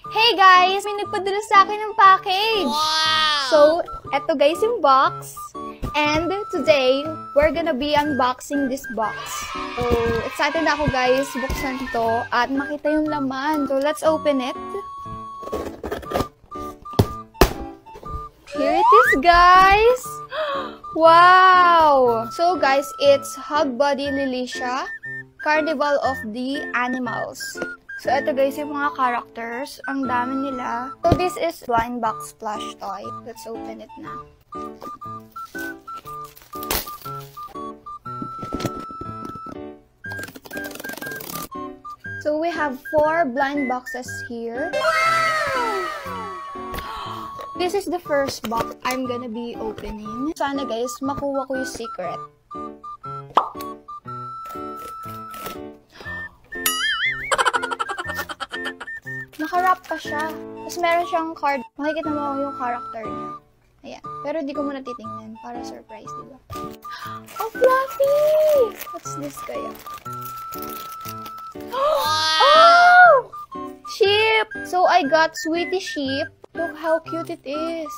Hey guys! May nagpadala sa akin ng package! Wow! So, eto guys yung box. And today, we're gonna be unboxing this box. So, excited na ako guys, buksan ito at makita yung laman. So, let's open it. Here it is guys! Wow! So guys, it's Hug Buddy Lilicia, Carnival of the Animals. So, ito guys yung mga characters. Ang dami nila. So, this is blind box plush toy. Let's open it na. So, we have 4 blind boxes here. Wow! This is the first box I'm gonna be opening. Sana guys, makuha ko yung secret. Naka-wrap pa siya. Tapos meron siyang card. Makikita mo yung character niya. Ayan. Pero hindi ko muna titingnan. Para surprise, diba? Oh, fluffy! What's this kaya? Oh! Sheep! So, I got Sweetie Sheep. Look how cute it is.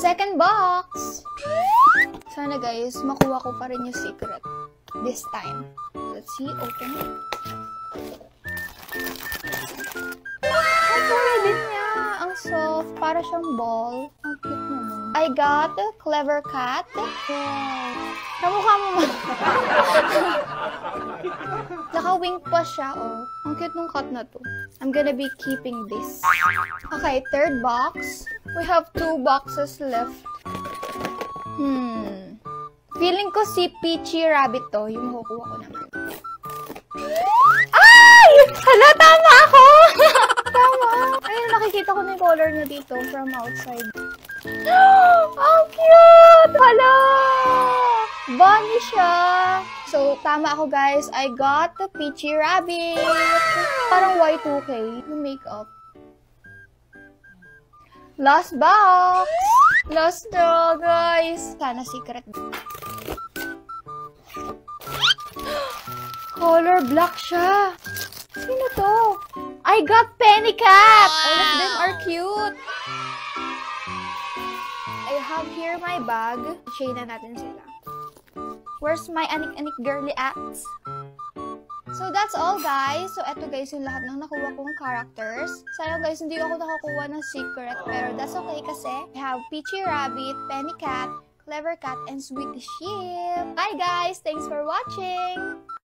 Second box! Sana guys, makuha ko pa rin yung secret. This time. Let's see. Open it. Ang kulay din niya. Ang soft. Para siyang ball. Ang cute naman. I got a Clever Cat. Wow. Kamukha mo man. Naka-wing pa siya, oh. Ang cute nung cat na to. I'm gonna be keeping this. Okay, third box. We have 2 boxes left. Feeling ko si Peachy Rabbit to. Yung makukuha ko naman. Ay! Hala, tama ako! Tama. Ayun, nakikita ko na yung color niya dito from outside. Ang cute! Hala! Bunny siya! So, tama ako guys. I got the Peachy Rabbit. Parang Y2K. Yung makeup. Last box! Last draw, guys. Sana secret. Color black siya. Sino to? I got Penny Cat! All of them are cute. I have here my bag. Shade na natin sila. Where's my anik-anik girly at? So, that's all, guys. So, eto, guys, yung lahat ng nakuha kong characters. Sana, guys, hindi ako nakakuha ng secret. Pero, that's okay kasi I have Peachy Rabbit, Penny Cat, Clever Cat, and Sweetie Sheep. Bye, guys! Thanks for watching!